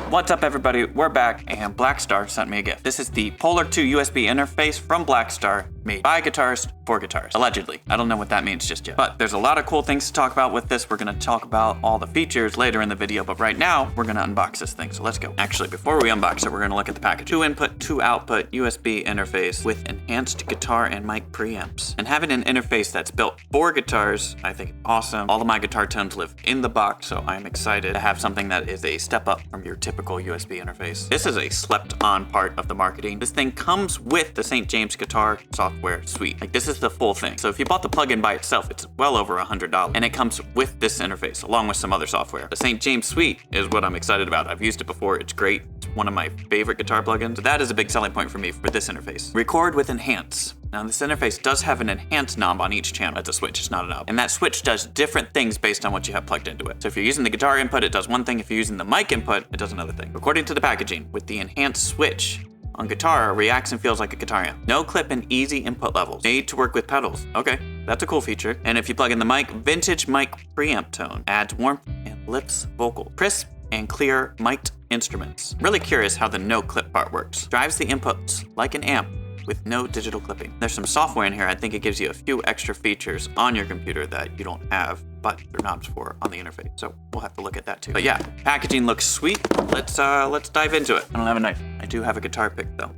What's up everybody, we're back and Blackstar sent me a gift. This is the Polar 2 USB interface from Blackstar, made by Guitarists for Guitarists. Allegedly. I don't know what that means just yet. But there's a lot of cool things to talk about with this. We're going to talk about all the features later in the video, but right now we're going to unbox this thing, so let's go. Actually, before we unbox it, we're going to look at the package. 2 input, 2 output USB interface with enhanced guitar and mic preamps. And having an interface that's built for guitars, I think it's awesome. All of my guitar tones live in the box, so I'm excited to have something that is a step up from your typical USB interface. This is a slept on part of the marketing. This thing comes with the St. James guitar software suite. Like, this is the full thing. So if you bought the plugin by itself, it's well over $100, and it comes with this interface along with some other software. The St. James suite is what I'm excited about. I've used it before. It's great. It's one of my favorite guitar plugins. So that is a big selling point for me for this interface. Record with Enhance. Now this interface does have an enhance knob on each channel. It's a switch, it's not a knob. And that switch does different things based on what you have plugged into it. So if you're using the guitar input, it does one thing. If you're using the mic input, it does another thing. According to the packaging, with the enhanced switch on guitar, reacts and feels like a guitar amp. No clip and easy input levels. Made to work with pedals. Okay, that's a cool feature. And if you plug in the mic, vintage mic preamp tone. Adds warmth and lifts vocal. Crisp and clear mic'd instruments. Really curious how the no clip part works. Drives the inputs like an amp with no digital clipping. There's some software in here. I think it gives you a few extra features on your computer that you don't have buttons or knobs for on the interface. So we'll have to look at that too. But yeah, packaging looks sweet. Let's dive into it. I don't have a knife. I do have a guitar pick though.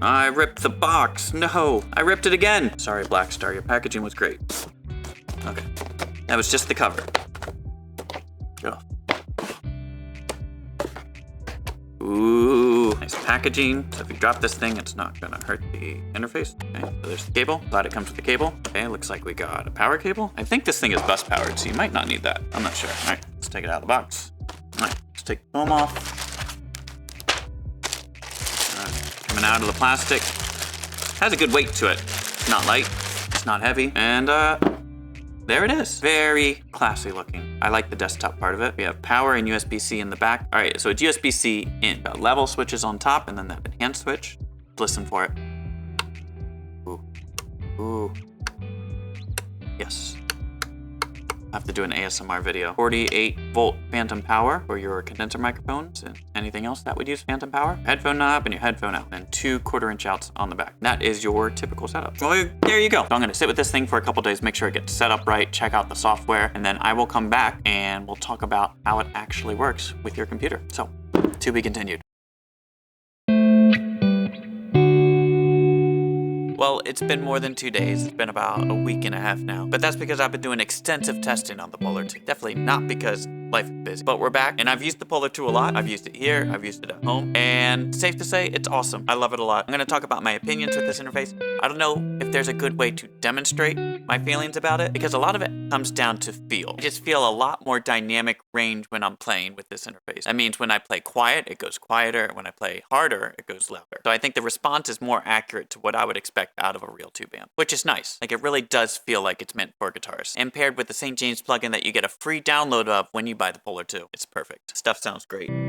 I ripped the box. No, I ripped it again. Sorry, Blackstar, your packaging was great. Okay, that was just the cover. Get off. Ooh, nice packaging. So if you drop this thing, it's not gonna hurt the interface. Okay, so there's the cable. Glad it comes with the cable. Okay, looks like we got a power cable. I think this thing is bus powered, so you might not need that. I'm not sure. All right, let's take it out of the box. All right, let's take the foam off. All right, coming out of the plastic. Has a good weight to it. It's not light, it's not heavy, and there it is. Very classy looking. I like the desktop part of it. We have power and USB-C in the back. All right, so it's USB-C in. Got level switches on top and then that enhanced switch. Listen for it. Ooh. Ooh. Yes. I have to do an ASMR video. 48 volt phantom power for your condenser microphones and anything else that would use phantom power. Headphone knob and your headphone out, and 2 1/4-inch outs on the back. That is your typical setup. Well, there you go. So I'm gonna sit with this thing for a couple days, make sure it gets set up right, check out the software, and then I will come back and we'll talk about how it actually works with your computer. So, to be continued. Well, it's been more than 2 days. It's been about a week and a half now. But that's because I've been doing extensive testing on the Polar 2. Definitely not because life is busy. But we're back, and I've used the Polar 2 a lot. I've used it here, I've used it at home, and safe to say, it's awesome. I love it a lot. I'm gonna talk about my opinions with this interface. I don't know if there's a good way to demonstrate my feelings about it, because a lot of it comes down to feel. I just feel a lot more dynamic range when I'm playing with this interface. That means when I play quiet, it goes quieter. When I play harder, it goes louder. So I think the response is more accurate to what I would expect out of a real tube amp, which is nice. Like, it really does feel like it's meant for guitars. And paired with the St. James plugin that you get a free download of when you buy the Polar 2. It's perfect. Stuff sounds great. From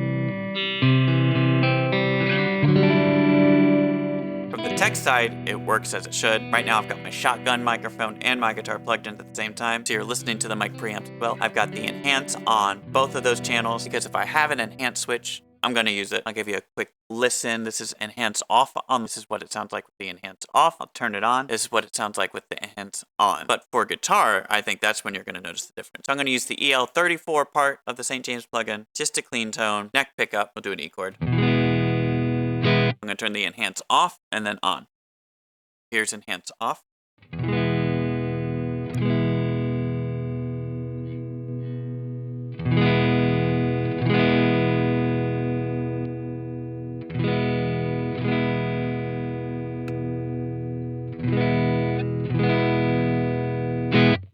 the tech side, it works as it should. Right now I've got my shotgun microphone and my guitar plugged in at the same time, so you're listening to the mic preamps as well. I've got the enhance on both of those channels, because if I have an enhance switch, I'm gonna use it. I'll give you a quick listen. This is enhance off on. This is what it sounds like with the enhance off. I'll turn it on. This is what it sounds like with the enhance on. But for guitar, I think that's when you're gonna notice the difference. So I'm gonna use the EL34 part of the St. James plugin, just a clean tone, neck pickup. We'll do an E chord. I'm gonna turn the enhance off and then on. Here's enhance off.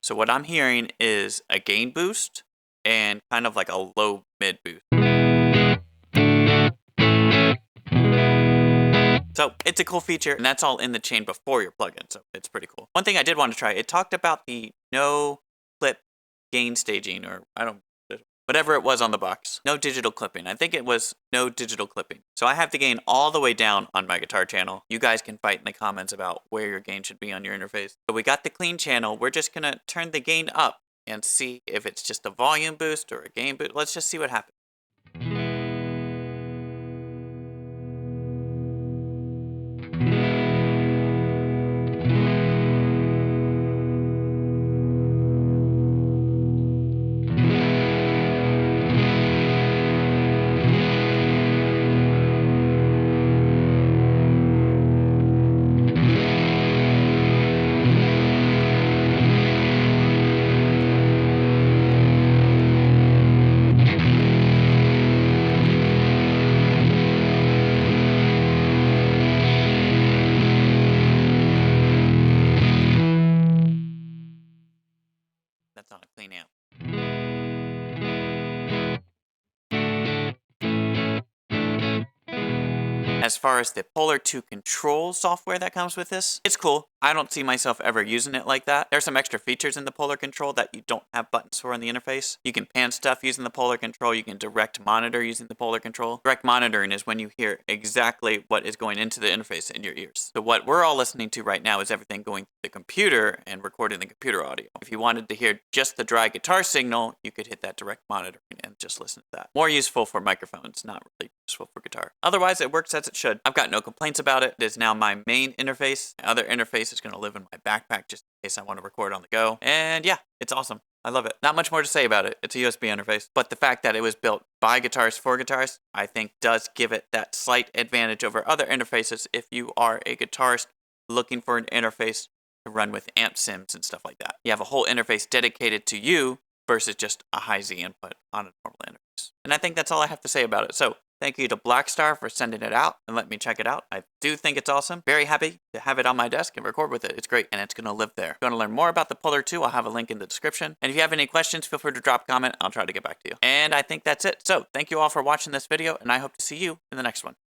So what I'm hearing is a gain boost and kind of like a low mid boost. So it's a cool feature, and that's all in the chain before your plugin, so it's pretty cool. One thing I did want to try, it talked about the no clip gain staging, or whatever it was on the box. No digital clipping. I think it was no digital clipping. So I have the gain all the way down on my guitar channel. You guys can fight in the comments about where your gain should be on your interface. So we got the clean channel. We're just gonna turn the gain up and see if it's just a volume boost or a gain boost. Let's just see what happens. As far as the Polar 2 control software that comes with this, it's cool. I don't see myself ever using it like that. There's some extra features in the Polar control that you don't have buttons for in the interface. You can pan stuff using the Polar control. You can direct monitor using the Polar control. Direct monitoring is when you hear exactly what is going into the interface in your ears. So what we're all listening to right now is everything going through the computer and recording the computer audio. If you wanted to hear just the dry guitar signal, you could hit that direct monitoring and just listen to that. More useful for microphones, not really useful for guitar. Otherwise, it works as it should. I've got no complaints about it. It is now my main interface. My other interface is going to live in my backpack just in case I want to record on the go. And yeah, it's awesome. I love it. Not much more to say about it. It's a USB interface. But the fact that it was built by guitarists for guitarists, I think does give it that slight advantage over other interfaces if you are a guitarist looking for an interface to run with amp sims and stuff like that. You have a whole interface dedicated to you versus just a high Z input on a normal interface. And I think that's all I have to say about it. So thank you to Blackstar for sending it out and letting me check it out. I do think it's awesome. Very happy to have it on my desk and record with it. It's great, and it's going to live there. If you want to learn more about the Polar 2, I'll have a link in the description. And if you have any questions, feel free to drop a comment. I'll try to get back to you. And I think that's it. So thank you all for watching this video, and I hope to see you in the next one.